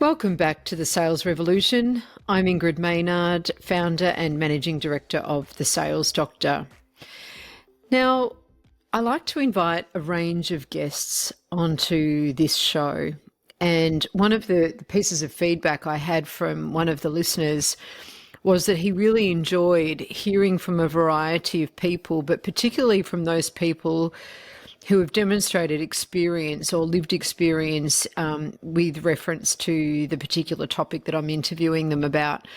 Welcome back to the Sales Revolution. I'm Ingrid Maynard, founder and managing director of The Sales Doctor. Now, I like to invite a range of guests onto this show. And one of the pieces of feedback I had from one of the listeners was that he really enjoyed hearing from a variety of people, but particularly from those people who have demonstrated experience or lived experience with reference to the particular topic that I'm interviewing them about.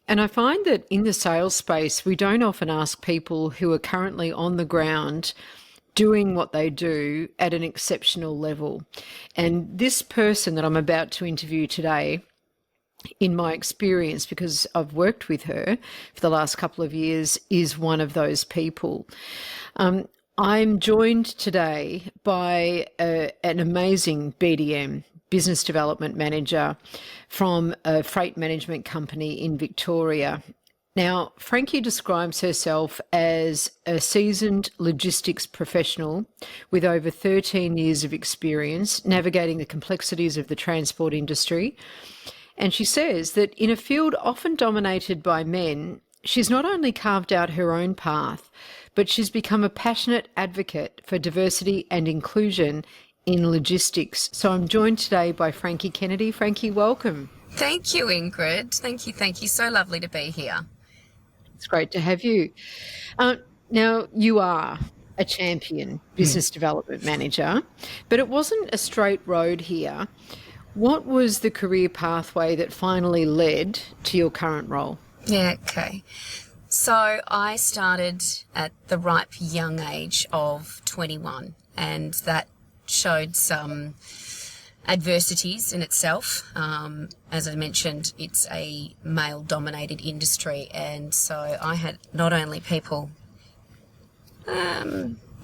And I find that in the sales space, we don't often ask people who are currently on the ground doing what they do at an exceptional level. And this person that I'm about to interview today, in my experience, because I've worked with her for the last couple of years, is one of those people. I'm joined today by an amazing BDM, business development manager from a freight management company in Victoria. Now, Frankie describes herself as a seasoned logistics professional with over 13 years of experience navigating the complexities of the transport industry. And she says that in a field often dominated by men, she's not only carved out her own path, but she's become a passionate advocate for diversity and inclusion in logistics. So I'm joined today by Franky Kennedy. Frankie, welcome. Thank you, Ingrid. Thank you. So lovely to be here. It's great to have you. Now, you are a champion business development manager, but it wasn't a straight road here. What was the career pathway that finally led to your current role? Yeah, okay. So I started at the ripe young age of 21, and that showed some adversities in itself. As I mentioned, it's a male-dominated industry, and so I had not only people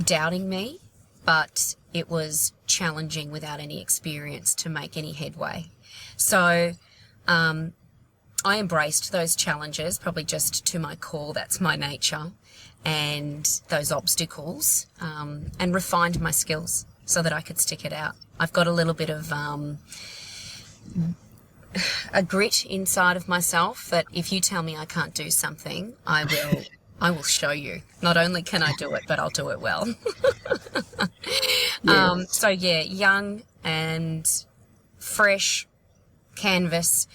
doubting me, but it was challenging without any experience to make any headway. So I embraced those challenges, probably just to my core, that's my nature, and those obstacles, and refined my skills so that I could stick it out. I've got a little bit of a grit inside of myself that if you tell me I can't do something, I will show you. Not only can I do it, but I'll do it well. Yes. So yeah, young and fresh canvas.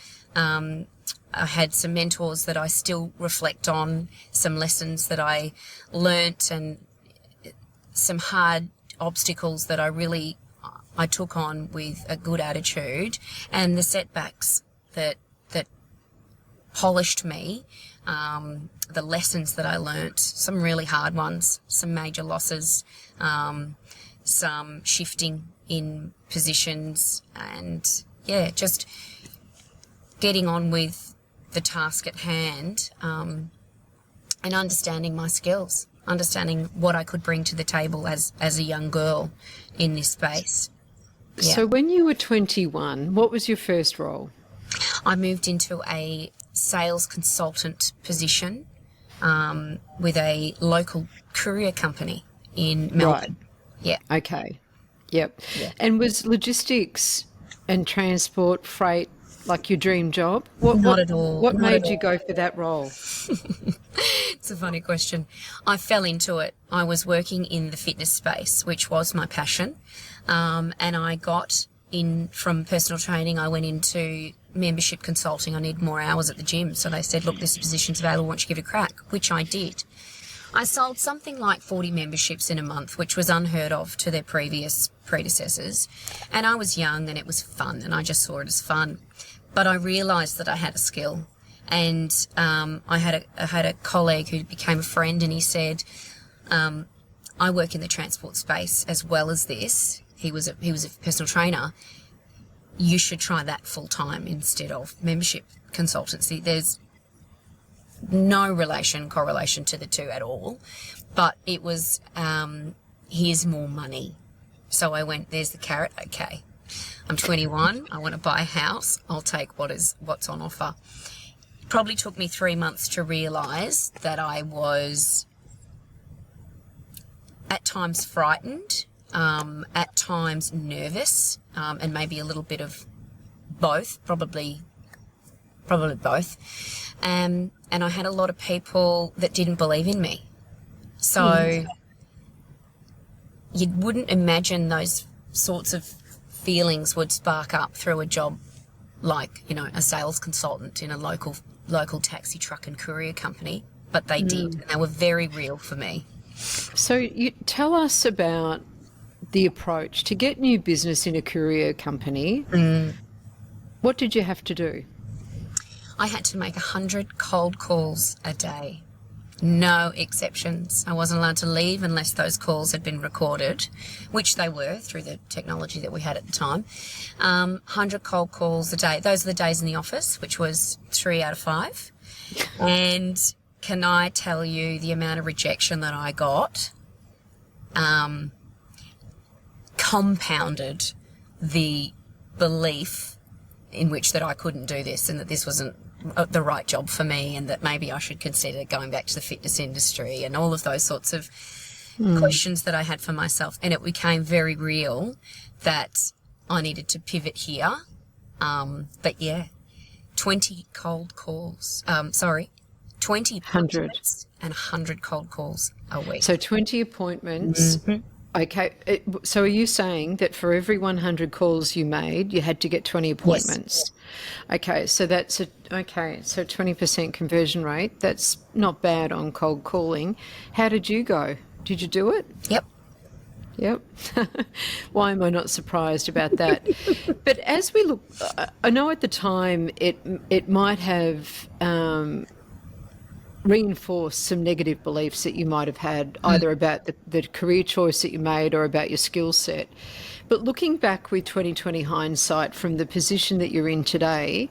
I had some mentors that I still reflect on, some lessons that I learnt, and some hard obstacles that I took on with a good attitude, and the setbacks that polished me, the lessons that I learnt, some really hard ones, some major losses, some shifting in positions, and yeah, just getting on with the task at hand, and understanding my skills, understanding what I could bring to the table as a young girl in this space. Yeah. So when you were 21, what was your first role? I moved into a sales consultant position with a local courier company in Melbourne. Right. Yeah. Okay. Yep. Yeah. And was logistics and transport, freight, like your dream job? Not at all. What Not made at you all. go for that role? It's a funny question. I fell into it. I was working in the fitness space, which was my passion. And I got in from personal training. I went into membership consulting. I need more hours at the gym. So they said, look, this position's available. Why don't you give it a crack? Which I did. I sold something like 40 memberships in a month, which was unheard of to their previous predecessors. And I was young and it was fun, and I just saw it as fun. But I realised that I had a skill, and I had a colleague who became a friend, and he said, I work in the transport space as well as this. He was a personal trainer. You should try that full time instead of membership consultancy. There's no correlation to the two at all, but it was here's more money. So I went, there's the carrot. Okay, I'm 21. I want to buy a house. I'll take what's on offer. It probably took me 3 months to realise that I was at times frightened, at times nervous, and maybe a little bit of both, probably both. And I had a lot of people that didn't believe in me. So you wouldn't imagine those sorts of feelings would spark up through a job like, you know, a sales consultant in a local taxi, truck and courier company, but they did, and they were very real for me. So you tell us about the approach to get new business in a courier company. What did you have to do? I had to make 100 cold calls a day. No exceptions. I wasn't allowed to leave unless those calls had been recorded, which they were through the technology that we had at the time. 100 cold calls a day. Those are the days in the office, which was 3 out of 5. And can I tell you the amount of rejection that I got compounded the belief in which that I couldn't do this and that this wasn't the right job for me and that maybe I should consider going back to the fitness industry and all of those sorts of questions that I had for myself. And it became very real that I needed to pivot here. But yeah, 20 cold calls, 20 appointments and 100 cold calls a week. So 20 appointments. Okay. So are you saying that for every 100 calls you made, you had to get 20 appointments? Yes. Okay. So that's so 20% conversion rate. That's not bad on cold calling. How did you go? Did you do it? Yep. Why am I not surprised about that? But as we look, I know at the time it might have reinforce some negative beliefs that you might have had either about the career choice that you made or about your skill set. But looking back with 2020 hindsight from the position that you're in today,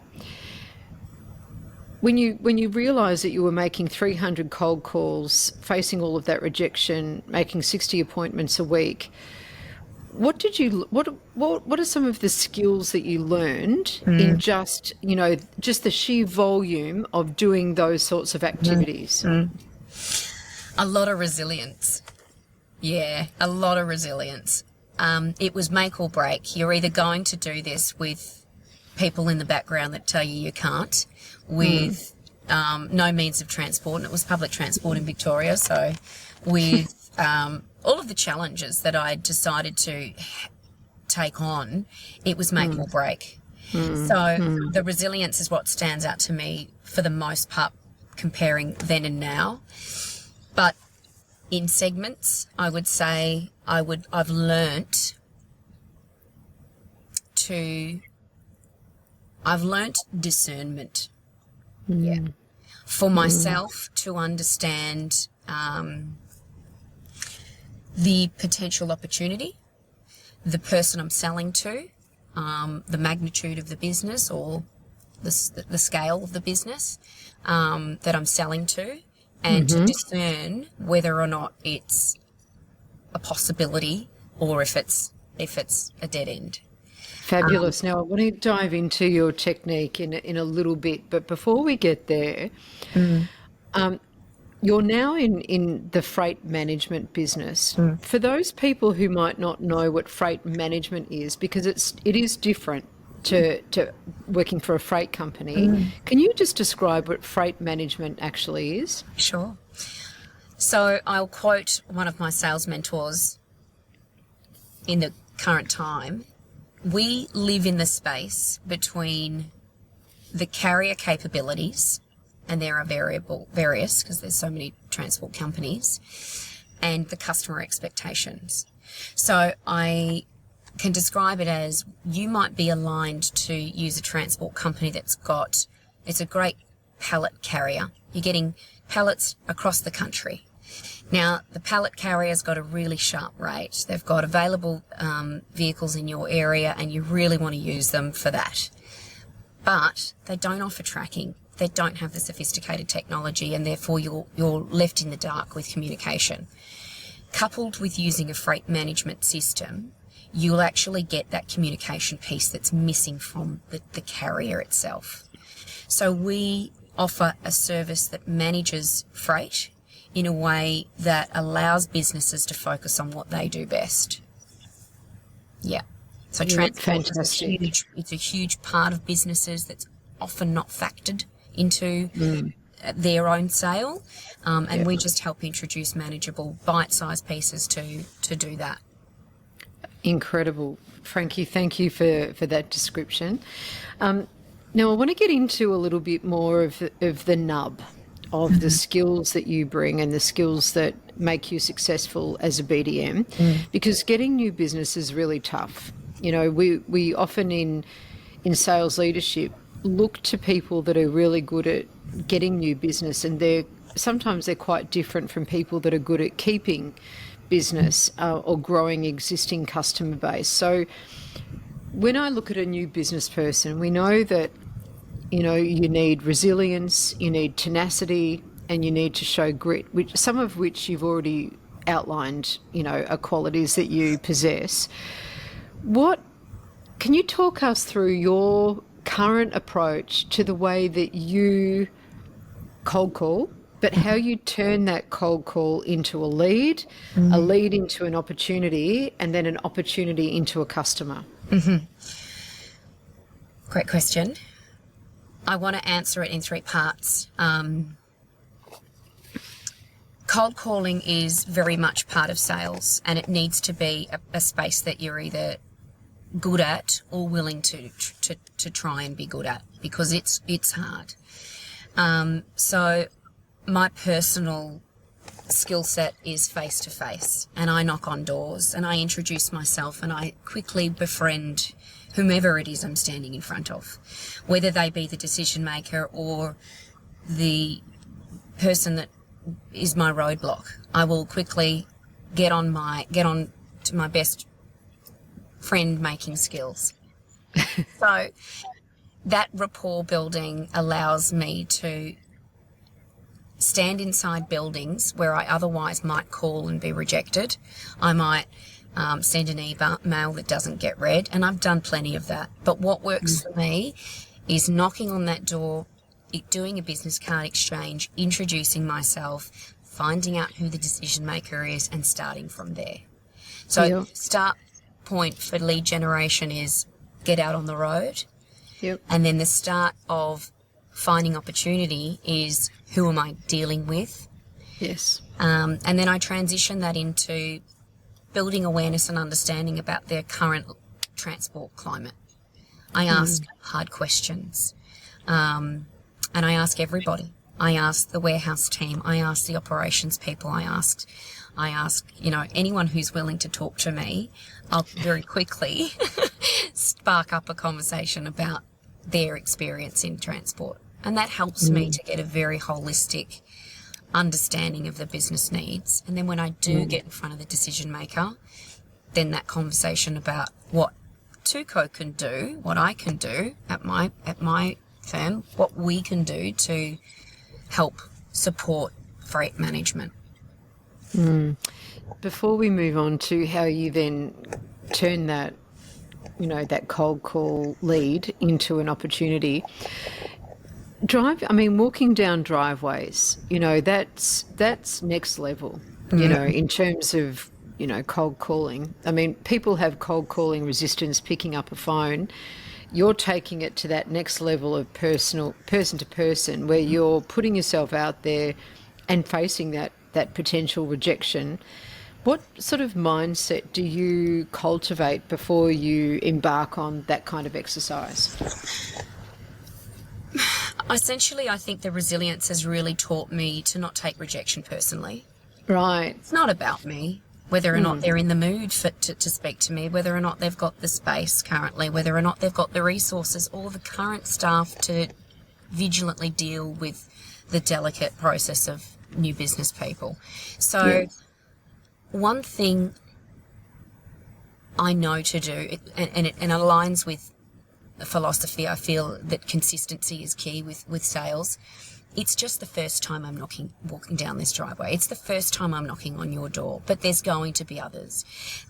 when you realise that you were making 300 cold calls, facing all of that rejection, making 60 appointments a week, what are some of the skills that you learned in just the sheer volume of doing those sorts of activities? A lot of resilience. Yeah, a lot of resilience. It was make or break. You're either going to do this with people in the background that tell you can't, with no means of transport, and it was public transport in Victoria, so with all of the challenges that I decided to take on, it was make or break. So the resilience is what stands out to me for the most part, comparing then and now. But in segments, I would say I've learnt discernment. Yeah. For myself to understand the potential opportunity, the person I'm selling to, the magnitude of the business or the scale of the business that I'm selling to, and to discern whether or not it's a possibility or if it's a dead end. Fabulous. Now I want to dive into your technique in a little bit, but before we get there, you're now in the freight management business. For those people who might not know what freight management is, because it is different to working for a freight company, can you just describe what freight management actually is? Sure. So I'll quote one of my sales mentors in the current time. We live in the space between the carrier capabilities, and there are various because there's so many transport companies, and the customer expectations. So I can describe it as you might be aligned to use a transport company it's a great pallet carrier. You're getting pallets across the country. Now, the pallet carrier's got a really sharp rate. They've got available vehicles in your area, and you really want to use them for that. But they don't offer tracking. They don't have the sophisticated technology, and therefore you're left in the dark with communication. Coupled with using a freight management system, you'll actually get that communication piece that's missing from the carrier itself. So we offer a service that manages freight in a way that allows businesses to focus on what they do best. Yeah. So transport is fantastic. it's a huge part of businesses that's often not factored into their own sale. And we just help introduce manageable bite-sized pieces to do that. Incredible. Frankie, thank you for that description. Now, I want to get into a little bit more of the nub of the skills that you bring and the skills that make you successful as a BDM, because getting new business is really tough. You know, we often in sales leadership look to people that are really good at getting new business, and sometimes they're quite different from people that are good at keeping business or growing existing customer base. So when I look at a new business person, we know that, you know, you need resilience, you need tenacity, and you need to show grit, some of which you've already outlined, you know, are qualities that you possess. Can you talk us through your current approach to the way that you cold call, but how you turn that cold call into a lead into an opportunity, and then an opportunity into a customer? Great question. I want to answer it in three parts. Cold calling is very much part of sales, and it needs to be a space that you're either good at or willing to try and be good at, because it's hard. So my personal skill set is face to face, and I knock on doors and I introduce myself and I quickly befriend whomever it is I'm standing in front of, whether they be the decision maker or the person that is my roadblock. I will quickly get on to my best friend making skills. So that rapport building allows me to stand inside buildings where I otherwise might call and be rejected. I might send an email that doesn't get read, and I've done plenty of that. But what works for me is knocking on that door, doing a business card exchange, introducing myself, finding out who the decision maker is, and starting from there. So start point for lead generation is get out on the road. And then the start of finding opportunity is who am I dealing with? Yes. And then I transition that into building awareness and understanding about their current transport climate. I ask hard questions. And I ask everybody. I ask the warehouse team. I ask the operations people. I ask, you know, anyone who's willing to talk to me. I'll very quickly spark up a conversation about their experience in transport. And that helps me to get a very holistic understanding of the business needs. And then when I do get in front of the decision maker, then that conversation about what Tuco can do, what I can do at my firm, what we can do to help support freight management. Before we move on to how you then turn that, you know, that cold call lead into an opportunity, walking down driveways, you know, that's next level, you know, in terms of, you know, cold calling. I mean, people have cold calling resistance picking up a phone. You're taking it to that next level of person to person, where you're putting yourself out there and facing that potential rejection. What sort of mindset do you cultivate before you embark on that kind of exercise? Essentially, I think the resilience has really taught me to not take rejection personally. Right. It's not about me, whether or not they're in the mood to speak to me, whether or not they've got the space currently, whether or not they've got the resources or the current staff to vigilantly deal with the delicate process of new business people. So one thing I know to do, and it aligns with the philosophy, I feel that consistency is key with sales. It's just the first time I'm walking down this driveway. It's the first time I'm knocking on your door, but there's going to be others.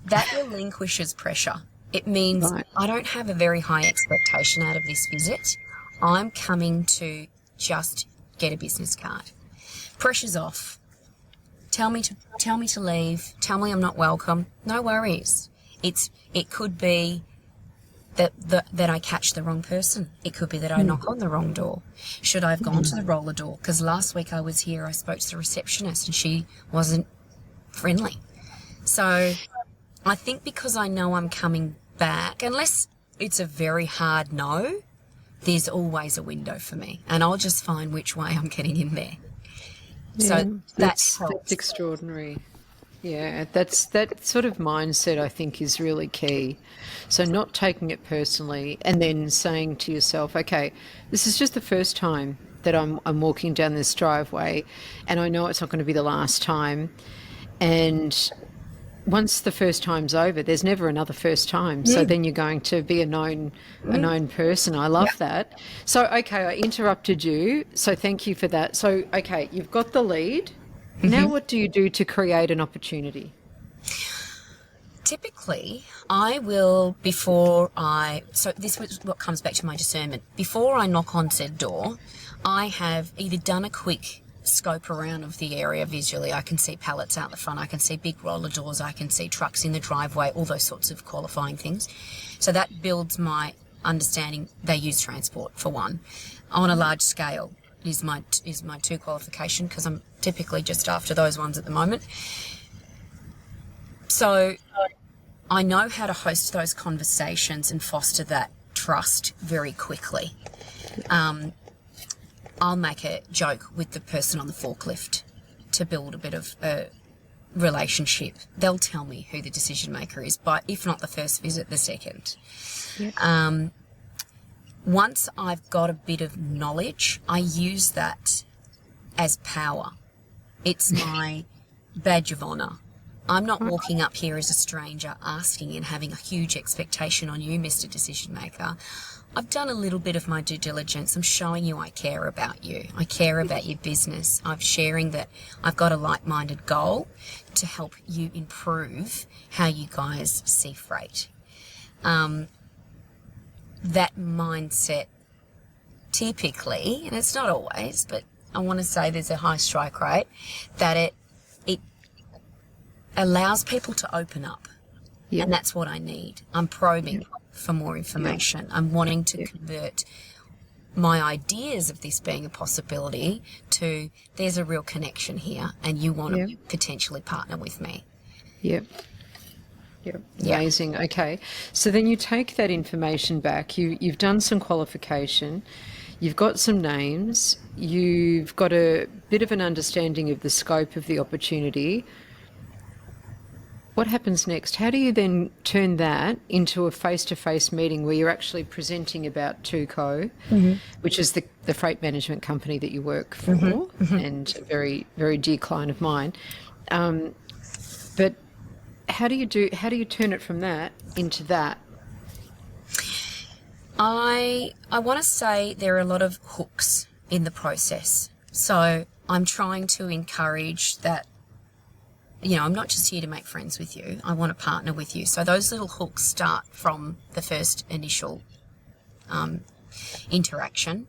That relinquishes pressure. It means I don't have a very high expectation out of this visit. I'm coming to just get a business card. Pressure's off. Tell me to leave. Tell me I'm not welcome. No worries. It could be that I catch the wrong person. It could be that I knock on the wrong door. Should I have gone to the roller door? Because last week I was here, I spoke to the receptionist and she wasn't friendly. So I think because I know I'm coming back, unless it's a very hard no, there's always a window for me, and I'll just find which way I'm getting in there. Yeah, So that's extraordinary. Yeah, that sort of mindset I think is really key. So not taking it personally and then saying to yourself, okay, this is just the first time that I'm walking down this driveway and I know it's not going to be the last time. And once the first time's over, there's never another first time. So then you're going to be a known person. I love that. So, okay, I interrupted you. So thank you for that. So, okay, you've got the lead. Now what do you do to create an opportunity? Typically, I will, so this was what comes back to my discernment. Before I knock on said door, I have either done a quick scope around of the area visually. I can see pallets out the front, I can see big roller doors, I can see trucks in the driveway, all those sorts of qualifying things. So that builds my understanding they use transport, for one. On a large scale is my two qualification, because I'm typically just after those ones at the moment. So I know how to host those conversations and foster that trust very quickly. I'll make a joke with the person on the forklift to build a bit of a relationship. They'll tell me who the decision maker is, but if not the first visit, the second. Yep. Once I've got a bit of knowledge, I use that as power. It's my badge of honour. I'm not walking up here as a stranger asking and having a huge expectation on you, Mr. Decision Maker. I've done a little bit of my due diligence. I'm showing you I care about you. I care about your business. I'm sharing that I've got a like-minded goal to help you improve how you guys see freight. That mindset typically, and it's not always, but I want to say there's a high strike rate, that it allows people to open up. Yep. And that's what I need. I'm probing for more information. Yep. I'm wanting to convert my ideas of this being a possibility to there's a real connection here and you want to potentially partner with me. Yep. Yep. Amazing. Okay. So then you take that information back. You've done some qualification. You've got some names. You've got a bit of an understanding of the scope of the opportunity. What happens next? How do you then turn that into a face-to-face meeting where you're actually presenting about TUCO, which is the freight management company that you work for, and a very, very dear client of mine. But how do you turn it from that into that? I want to say there are a lot of hooks in the process. So I'm trying to encourage that, you know, I'm not just here to make friends with you. I want to partner with you. So those little hooks start from the first initial interaction.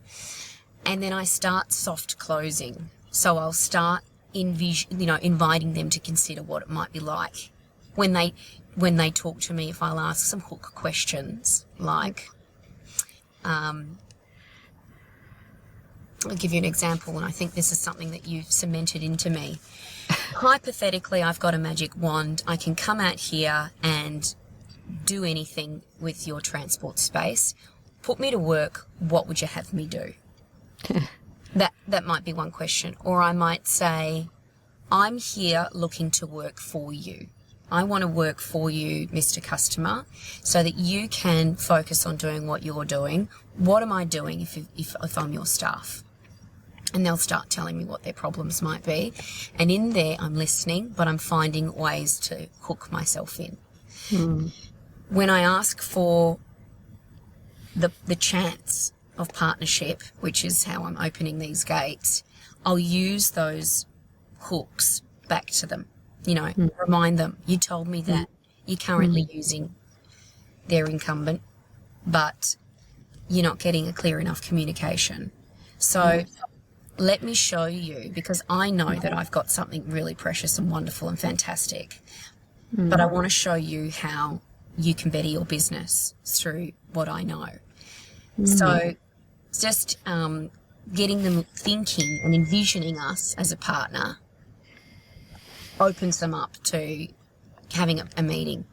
And then I start soft closing. So I'll start inviting them to consider what it might be like. When they talk to me, if I'll ask some hook questions like, I'll give you an example, and I think this is something that you've cemented into me. Hypothetically, I've got a magic wand. I can come out here and do anything with your transport space. Put me to work. What would you have me do? That might be one question. Or I might say, I'm here looking to work for you. I want to work for you, Mr. Customer, so that you can focus on doing what you're doing. What am I doing if I'm your staff? And they'll start telling me what their problems might be. And in there, I'm listening, but I'm finding ways to hook myself in. When I ask for the chance of partnership, which is how I'm opening these gates, I'll use those hooks back to them. You know, remind them, you told me that you're currently using their incumbent, but you're not getting a clear enough communication. So let me show you, because I know that I've got something really precious and wonderful and fantastic, but I want to show you how you can better your business through what I know. So just getting them thinking and envisioning us as a partner opens them up to having a meeting.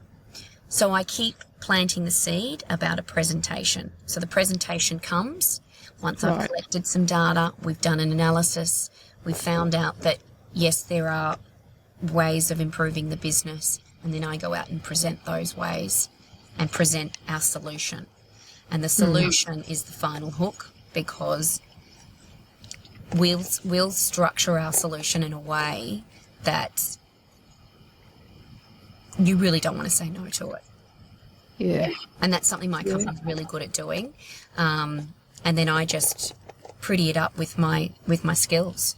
So I keep planting the seed about a presentation. So the presentation comes once I've collected some data, we've done an analysis, we've found out that, yes, there are ways of improving the business, and then I go out and present those ways and present our solution. And the solution is the final hook, because we'll structure our solution in a way that you really don't want to say no to it. Yeah. And that's something my company's really good at doing. And then I just pretty it up with my skills.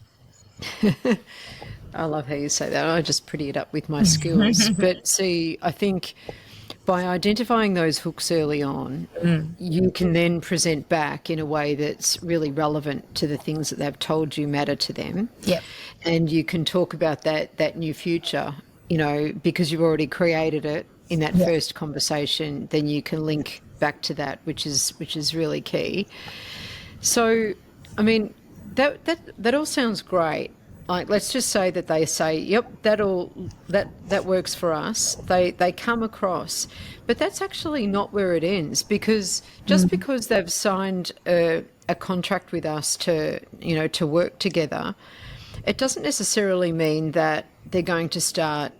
I love how you say that. I just pretty it up with my skills. But see, I think by identifying those hooks early on, you can then present back in a way that's really relevant to the things that they've told you matter to them. Yep. And you can talk about that new future, you know, because you've already created it in that first conversation, then you can link back to that, which is really key. So, I mean, that all sounds great. Like, let's just say that they say, yep, that works for us. They come across, but that's actually not where it ends, because just because they've signed a contract with us to work together, it doesn't necessarily mean that they're going to start,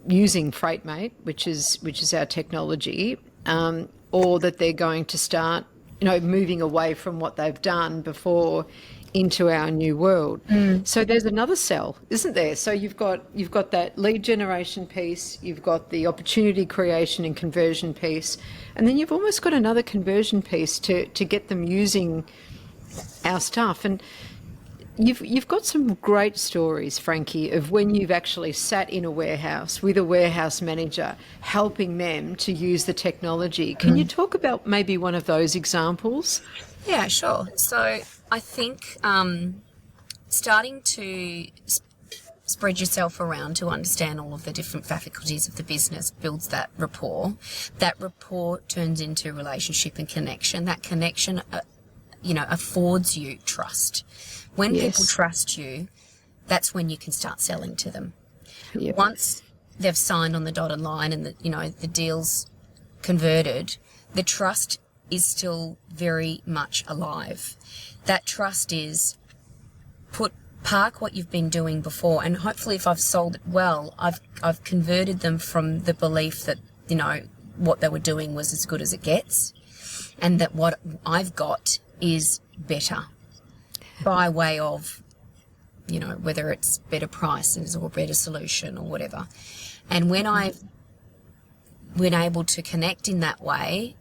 using FreightMate, which is our technology, or that they're going to start, moving away from what they've done before into our new world. So there's another sell, isn't there? So you've got that lead generation piece, you've got the opportunity creation and conversion piece, and then you've almost got another conversion piece to get them using our stuff. And you've got some great stories, Frankie, of when you've actually sat in a warehouse with a warehouse manager helping them to use the technology. Can you talk about maybe one of those examples? Yeah, sure. So I think starting to spread yourself around to understand all of the different faculties of the business builds that rapport. That rapport turns into relationship and connection. That connection, affords you trust. When people trust you, that's when you can start selling to them. Yep. Once they've signed on the dotted line and the deal's converted, the trust is still very much alive. That trust is park what you've been doing before, and hopefully if I've sold it well, I've converted them from the belief that what they were doing was as good as it gets, and that what I've got is better by way of whether it's better prices or better solution or whatever. And when I've been able to connect in that way,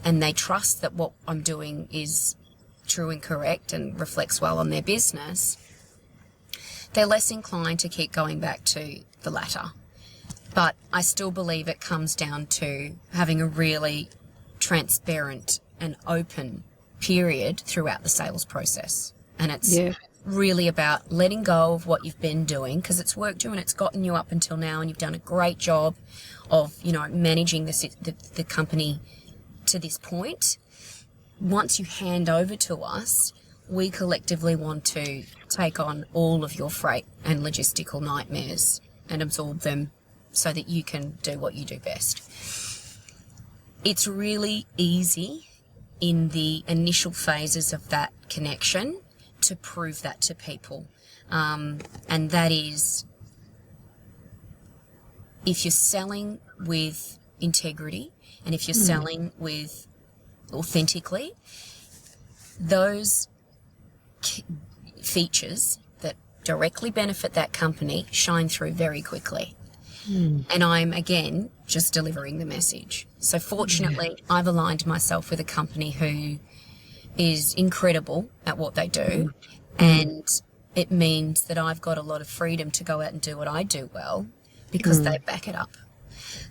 and they trust that what I'm doing is true and correct and reflects well on their business, they're less inclined to keep going back to the latter. But I still believe it comes down to having a really transparent and open period throughout the sales process. And it's really about letting go of what you've been doing, because it's worked you and it's gotten you up until now, and you've done a great job of, managing the company to this point. Once you hand over to us, we collectively want to take on all of your freight and logistical nightmares and absorb them so that you can do what you do best. It's really easy in the initial phases of that connection to prove that to people. And that is, if you're selling with integrity and if you're selling with authentically, those features that directly benefit that company shine through very quickly. And I'm, again, just delivering the message. So fortunately, I've aligned myself with a company who is incredible at what they do, and it means that I've got a lot of freedom to go out and do what I do well because they back it up.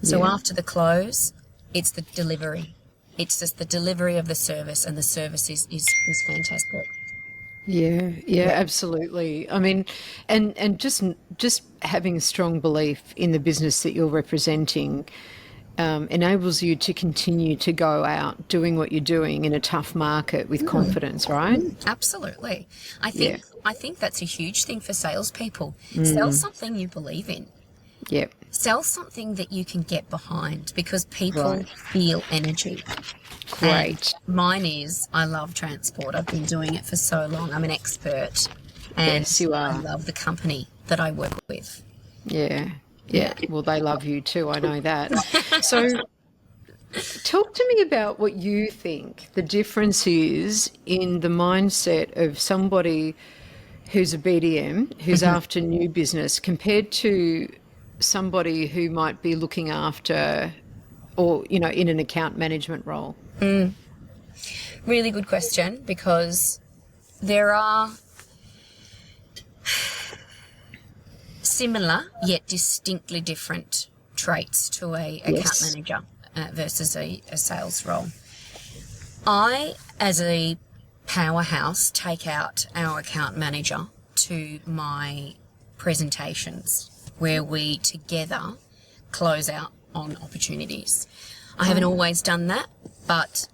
So after the close, it's the delivery. It's just the delivery of the service, and the service is fantastic. Yeah, absolutely. I mean, and just having a strong belief in the business that you're representing enables you to continue to go out doing what you're doing in a tough market with confidence, right? Absolutely. I Yeah, think I think that's a huge thing for salespeople. Sell something you believe in. yeah, Sell something that you can get behind, because people right. feel energy. And Great. mine is, I love transport. I've been doing it for so long. I'm an expert, and Yes, you I are. love the company that I work with. Yeah, Yeah. yeah. Well, they love you too. I know that. So, talk to me about what you think the difference is in the mindset of somebody who's a BDM, who's after new business, compared to somebody who might be looking after or, in an account management role. Really good question, because there are similar yet distinctly different traits to a account Yes. manager versus a sales role. I, as a powerhouse, take out our account manager to my presentations where we together close out on opportunities. I haven't always done that, but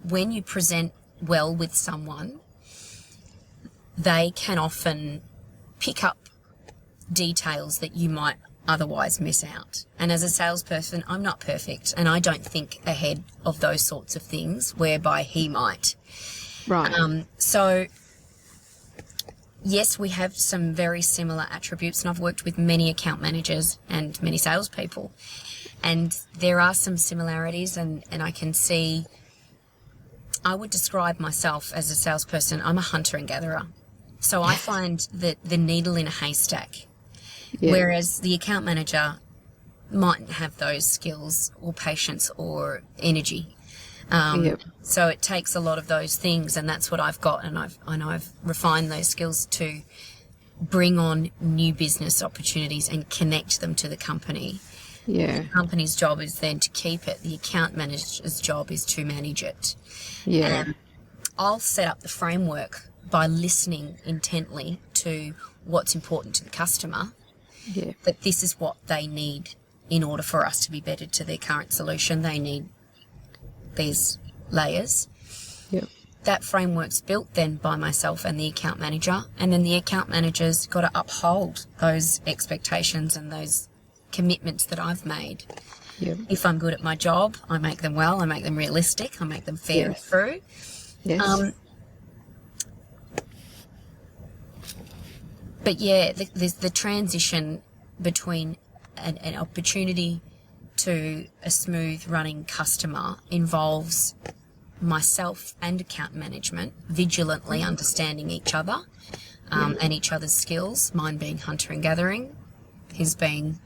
when you present well with someone, they can often pick up details that you might otherwise miss out. And as a salesperson, I'm not perfect, and I don't think ahead of those sorts of things, whereby he might. Right. So yes, we have some very similar attributes, and I've worked with many account managers and many salespeople, and there are some similarities, and I can see, I would describe myself as a salesperson, I'm a hunter and gatherer. So I find that the needle in a haystack, Yeah. whereas the account manager mightn't have those skills or patience or energy. Yep. So it takes a lot of those things, and that's what I've got, and I've refined those skills to bring on new business opportunities and connect them to the company. Yeah. The company's job is then to keep it. The account manager's job is to manage it. Yeah. I'll set up the framework by listening intently to what's important to the customer, Yeah. that this is what they need in order for us to be better to their current solution. They need these layers. Yep. That framework's built then by myself and the account manager, and then the account manager's got to uphold those expectations and those commitments that I've made. Yep. If I'm good at my job, I make them well, I make them realistic, I make them fair Yes. through. Yes. But yeah, the transition between an opportunity to a smooth running customer involves myself and account management vigilantly understanding each other and each other's skills, mine being hunter and gathering, his being,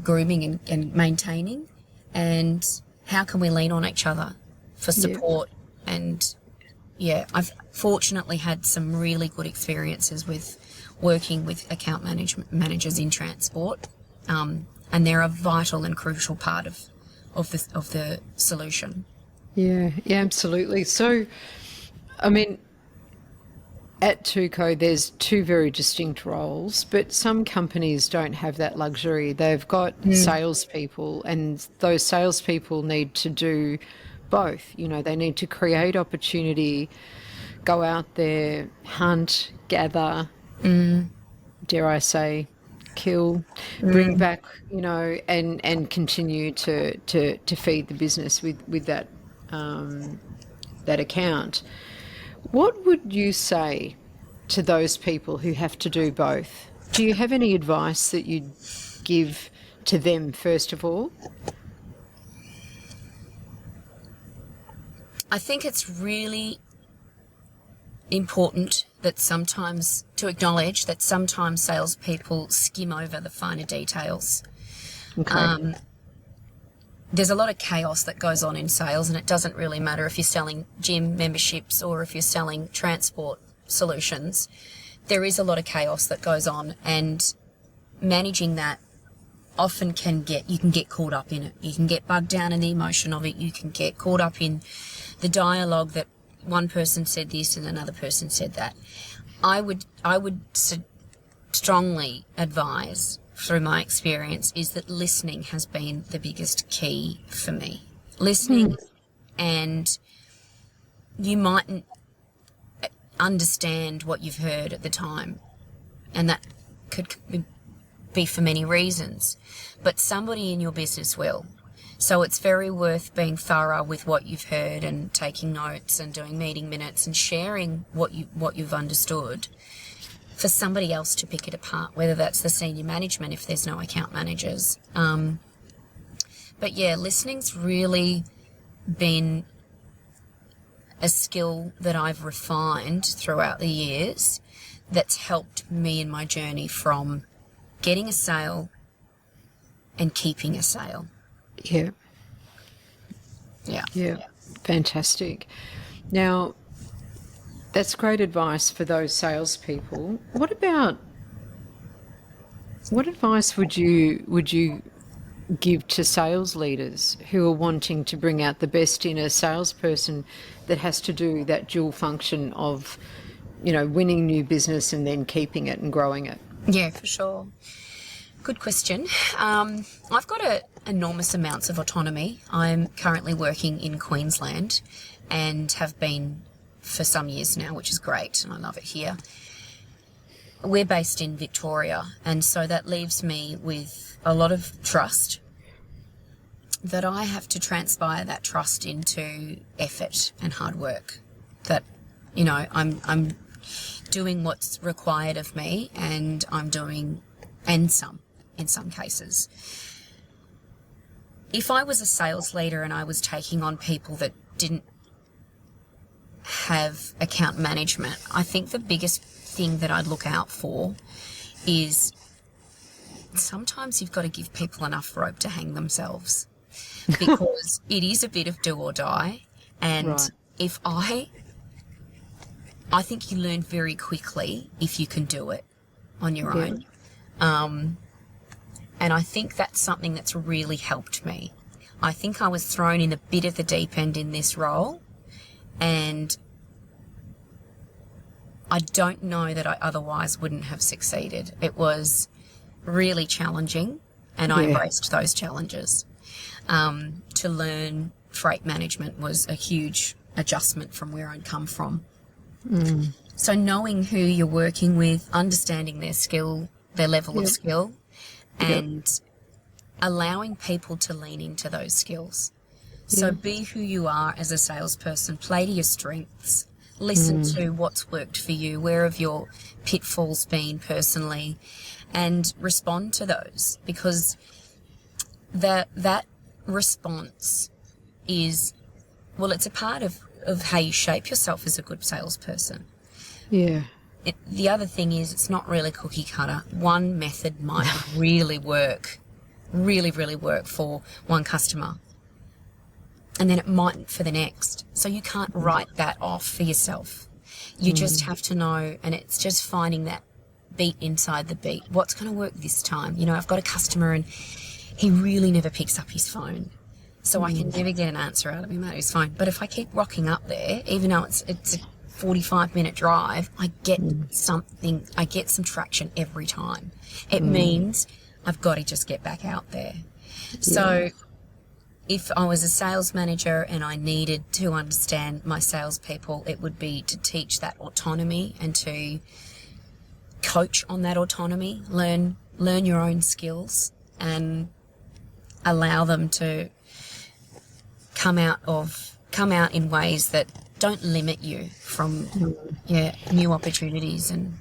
grooming and maintaining, and how can we lean on each other for support. And yeah, I've fortunately had some really good experiences with working with account managers in transport, and they're a vital and crucial part of the solution. Yeah. Yeah, absolutely. So, I mean, at Tuco, there's two very distinct roles, but some companies don't have that luxury. They've got salespeople, and those salespeople need to do both. They need to create opportunity, go out there, hunt, gather, dare I say, kill, bring back, and continue to feed the business with that that account. What would you say to those people who have to do both? Do you have any advice that you'd give to them, first of all? I think it's really important that sometimes, to acknowledge that sometimes salespeople skim over the finer details. Okay. There's a lot of chaos that goes on in sales, and it doesn't really matter if you're selling gym memberships or if you're selling transport solutions. There is a lot of chaos that goes on, and managing that often you can get caught up in it. You can get bogged down in the emotion of it. You can get caught up in the dialogue that one person said this and another person said that. I would strongly advise, through my experience, is that listening has been the biggest key for me. Listening, and you mightn't understand what you've heard at the time, and that could be for many reasons, but somebody in your business will. So it's very worth being thorough with what you've heard and taking notes and doing meeting minutes and sharing what you've understood for somebody else to pick it apart, whether that's the senior management if there's no account managers. But yeah, listening's really been a skill that I've refined throughout the years that's helped me in my journey from getting a sale and keeping a sale. Yeah. Yeah. Yeah. Fantastic. Now, that's great advice for those salespeople. What advice would you give to sales leaders who are wanting to bring out the best in a salesperson that has to do that dual function of, winning new business and then keeping it and growing it? Yeah, for sure. Good question. I've got enormous amounts of autonomy. I'm currently working in Queensland and have been for some years now, which is great, and I love it here. We're based in Victoria, and so that leaves me with a lot of trust that I have to transpire that trust into effort and hard work. That, I'm doing what's required of me, and I'm doing, and some, in some cases. If I was a sales leader and I was taking on people that didn't have account management, I think the biggest thing that I'd look out for is sometimes you've got to give people enough rope to hang themselves, because it is a bit of do or die. And right. if I think you learn very quickly if you can do it on your own. And I think that's something that's really helped me. I think I was thrown in a bit of the deep end in this role, and I don't know that I otherwise wouldn't have succeeded. It was really challenging, and I embraced those challenges. To learn freight management was a huge adjustment from where I'd come from. So knowing who you're working with, understanding their skill, their level of skill, and allowing people to lean into those skills. So be who you are as a salesperson, play to your strengths, listen to what's worked for you, where have your pitfalls been personally, and respond to those, because that response is, well, it's a part of how you shape yourself as a good salesperson. Yeah. The other thing is, it's not really cookie cutter. One method might really work for one customer, and then it mightn't for the next. So you can't write that off for yourself. You just have to know, and it's just finding that beat inside the beat. What's going to work this time? I've got a customer and he really never picks up his phone. So I can never get an answer out of him at his phone. But if I keep rocking up there, even though it's a 45-minute drive, I get something, I get some traction every time. It means I've got to just get back out there. So if I was a sales manager and I needed to understand my salespeople, it would be to teach that autonomy and to coach on that autonomy, learn your own skills, and allow them to come out in ways that don't limit you from new opportunities. And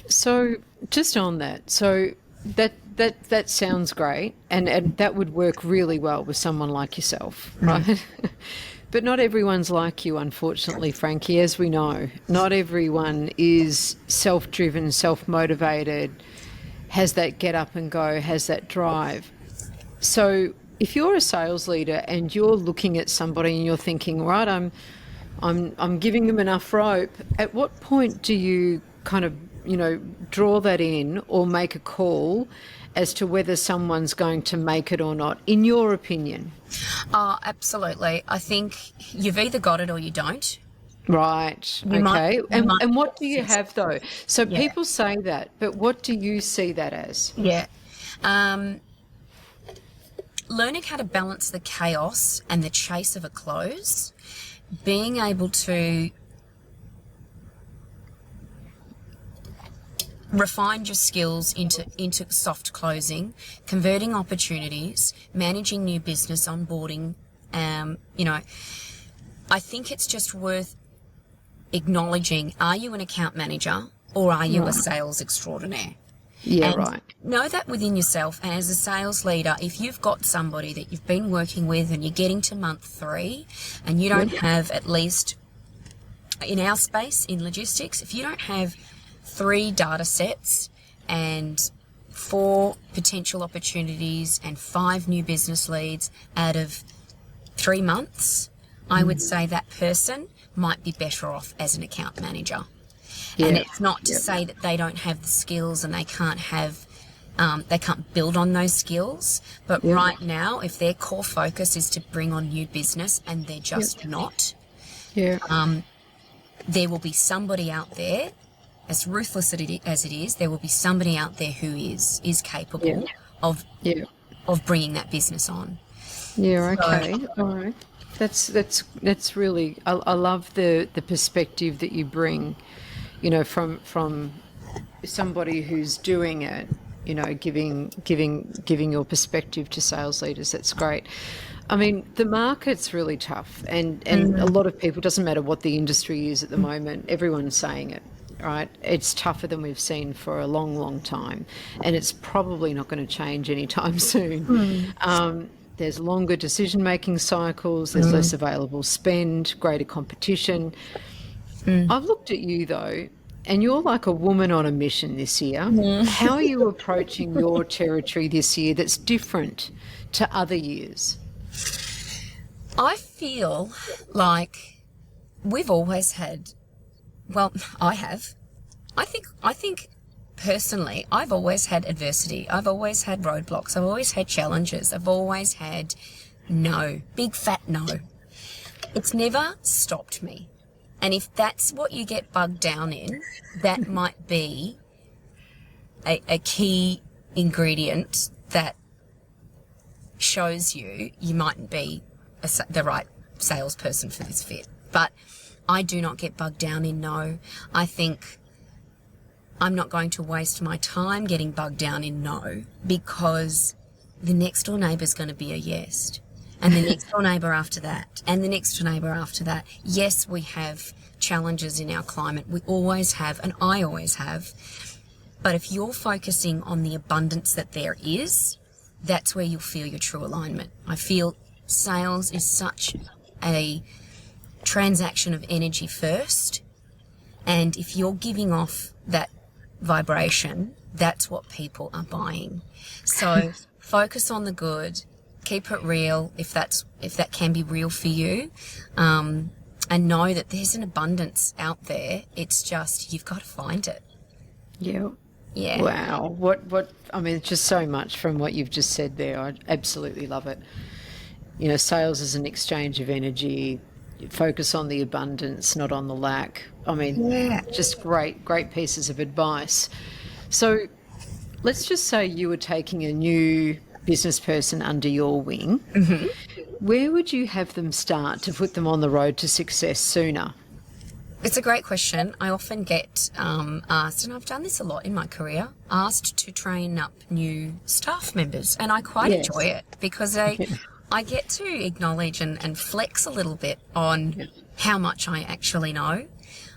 so just on that, so that sounds great, and that would work really well with someone like yourself, right? But not everyone's like you, unfortunately, Frankie. As we know, not everyone is self-driven, self-motivated, has that get up and go, has that drive. So if you're a sales leader and you're looking at somebody and you're thinking, right, I'm giving them enough rope, at what point do you kind of, draw that in or make a call as to whether someone's going to make it or not, in your opinion? absolutely. I think you've either got it or you don't. Right. You Okay. you might And what do you have though? So yeah, people say that, but what do you see that as? yeah. Um, learning how to balance the chaos and the chase of a close, being able to refine your skills into soft closing, converting opportunities, managing new business, onboarding. You know, I think it's just worth acknowledging, are you an account manager or are you a sales extraordinaire? Yeah, And right. know that within yourself. And as a sales leader, if you've got somebody that you've been working with and you're getting to month 3 and you don't have, at least in our space in logistics, if you don't have 3 data sets and 4 potential opportunities and 5 new business leads out of 3 months, I would say that person might be better off as an account manager. Yeah. And it's not to say that they don't have the skills and they can't build on those skills. But right now, if their core focus is to bring on new business and they're just not, there will be somebody out there, as ruthless as it is, there will be somebody out there who is capable of bringing that business on. Yeah, okay. All right. That's really, I love the perspective that you bring, you know, from somebody who's doing it, you know, giving your perspective to sales leaders. That's great. I mean, the market's really tough, and a lot of people, doesn't matter what the industry is at the moment, everyone's saying it, right? It's tougher than we've seen for a long, long time, and it's probably not going to change anytime soon. There's longer decision-making cycles, there's less available spend, greater competition. I've looked at you, though, and you're like a woman on a mission this year. How are you approaching your territory this year that's different to other years? I feel like we've always had, well, I have. I think personally, I've always had adversity. I've always had roadblocks. I've always had challenges. I've always had no, big fat no. It's never stopped me. And if that's what you get bogged down in, that might be a key ingredient that shows you mightn't be the right salesperson for this fit. But I do not get bogged down in no. I think I'm not going to waste my time getting bogged down in no, because the next door neighbour's going to be a yes. And the next door neighbour after that, and the next door neighbour after that. Yes, we have challenges in our climate. We always have, and I always have. But if you're focusing on the abundance that there is, that's where you'll feel your true alignment. I feel sales is such a transaction of energy first. And if you're giving off that vibration, that's what people are buying. So focus on the good. Keep it real if that can be real for you, and know that there's an abundance out there. It's just you've got to find it. Yeah. Yeah. Wow. What I mean, it's just so much from what you've just said there. I absolutely love it. You know, sales is an exchange of energy. Focus on the abundance, not on the lack. I mean, just great pieces of advice. So let's just say you were taking a new business person under your wing. Where would you have them start to put them on the road to success sooner? It's a great question. I often get asked, and I've done this a lot in my career, asked to train up new staff members, and I quite enjoy it because I get to acknowledge and flex a little bit on how much I actually know.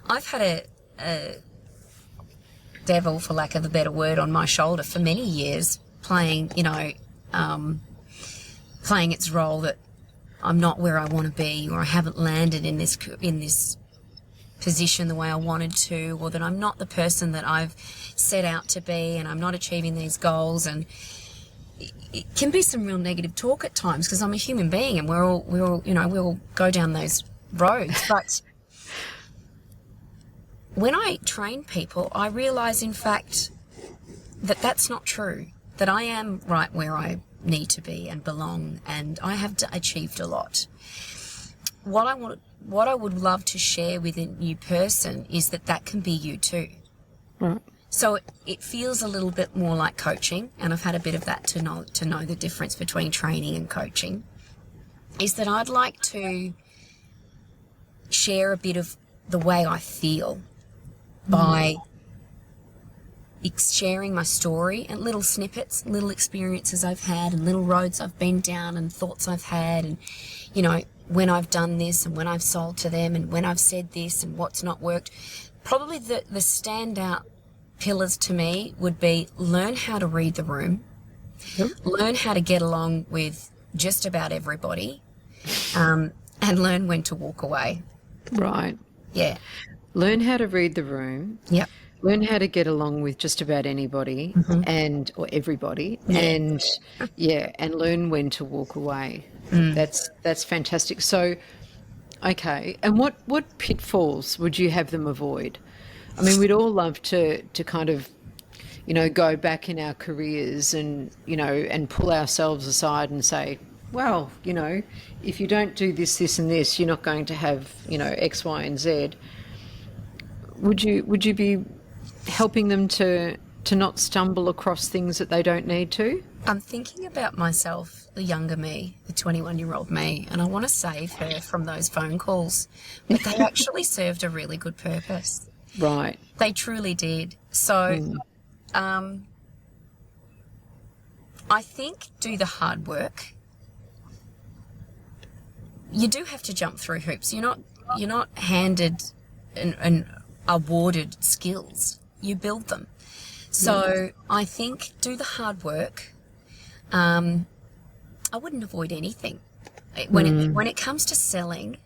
I've had a devil, for lack of a better word, on my shoulder for many years, playing its role that I'm not where I want to be, or I haven't landed in this position the way I wanted to, or that I'm not the person that I've set out to be, and I'm not achieving these goals. And it can be some real negative talk at times, because I'm a human being, and we all go down those roads. But when I train people, I realise, in fact, that that's not true, that I am right where I need to be and belong, and I have achieved a lot. what I would love to share with a new person is that can be you too. Right. So it feels a little bit more like coaching, and I've had a bit of that to know the difference between training and coaching, is that I'd like to share a bit of the way I feel by sharing my story and little snippets, little experiences I've had and little roads I've been down and thoughts I've had, and, you know, when I've done this and when I've sold to them and when I've said this and what's not worked. Probably the standout pillars to me would be learn how to read the room, learn how to get along with just about everybody, and learn when to walk away. Right. Yeah. Learn how to read the room. Yep. Learn how to get along with just about anybody or everybody, and learn when to walk away. That's fantastic. So, okay, and what pitfalls would you have them avoid? I mean, we'd all love to kind of, you know, go back in our careers and, you know, and pull ourselves aside and say, well, you know, if you don't do this, this and this, you're not going to have, you know, X, Y, and Z. Would you be helping them to not stumble across things that they don't need to? I'm thinking about myself, the younger me, the 21-year-old me, and I want to save her from those phone calls. But they actually served a really good purpose. Right. They truly did. So I think do the hard work. You do have to jump through hoops. You're not handed and awarded skills. You build them. So I think do the hard work. I wouldn't avoid anything. When it comes to selling,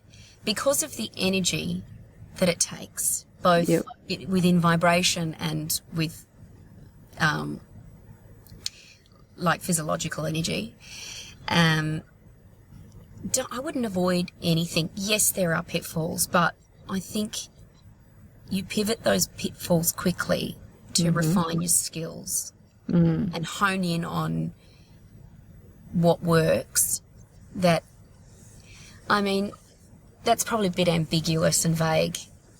because of the energy that it takes, both within vibration and with like physiological energy, I wouldn't avoid anything. Yes, there are pitfalls, but I think you pivot those pitfalls quickly to refine your skills and hone in on what works. I mean, that's probably a bit ambiguous and vague,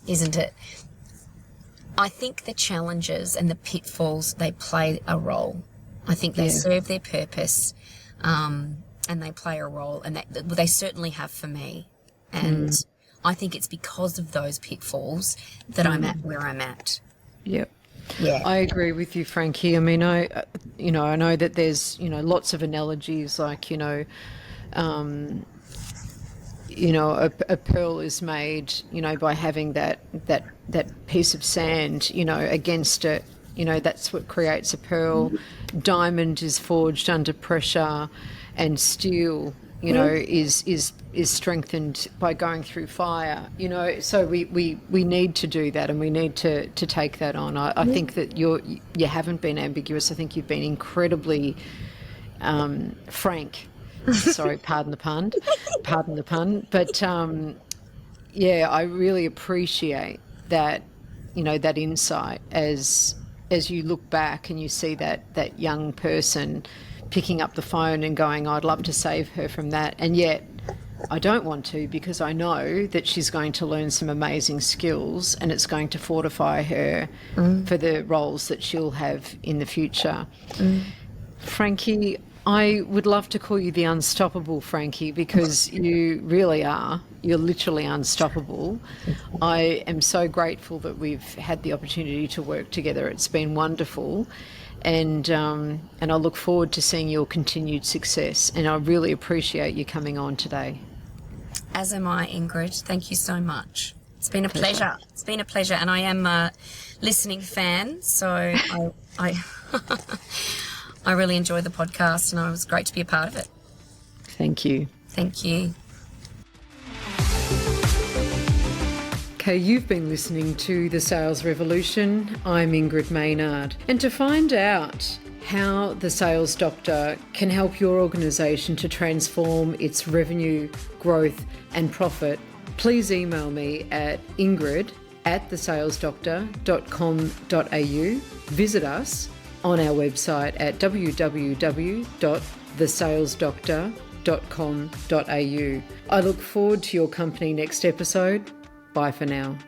isn't it? I think the challenges and the pitfalls, they play a role. I think they serve their purpose, and they play a role, and they certainly have for me. And I think it's because of those pitfalls that I'm at where I'm at. Yep. Yeah. I agree with you, Frankie. I mean, I know that there's, you know, lots of analogies like, a pearl is made, you know, by having that piece of sand, you know, against it. You know, that's what creates a pearl. Diamond is forged under pressure, and steel, you know, is strengthened by going through fire. You know, so we need to do that, and we need to take that on. I think that you haven't been ambiguous. I think you've been incredibly frank. Sorry, pardon the pun. But I really appreciate that, you know, that insight as you look back and you see that young person picking up the phone and going, I'd love to save her from that, and yet I don't want to, because I know that she's going to learn some amazing skills and it's going to fortify her for the roles that she'll have in the future. Frankie, I would love to call you the unstoppable Frankie, because you really are. You're literally unstoppable. I am so grateful that we've had the opportunity to work together. It's been wonderful. And I look forward to seeing your continued success. And I really appreciate you coming on today. As am I, Ingrid. Thank you so much. It's been a pleasure. It's been a pleasure. And I am a listening fan, so I I really enjoyed the podcast, and it was great to be a part of it. Thank you. Thank you. Okay, you've been listening to The Sales Revolution. I'm Ingrid Maynard. And to find out how The Sales Doctor can help your organisation to transform its revenue, growth and profit, please email me at ingrid@thesalesdoctor.com.au. Visit us on our website at www.thesalesdoctor.com.au. redefine.com.au. I look forward to your company next episode. Bye for now.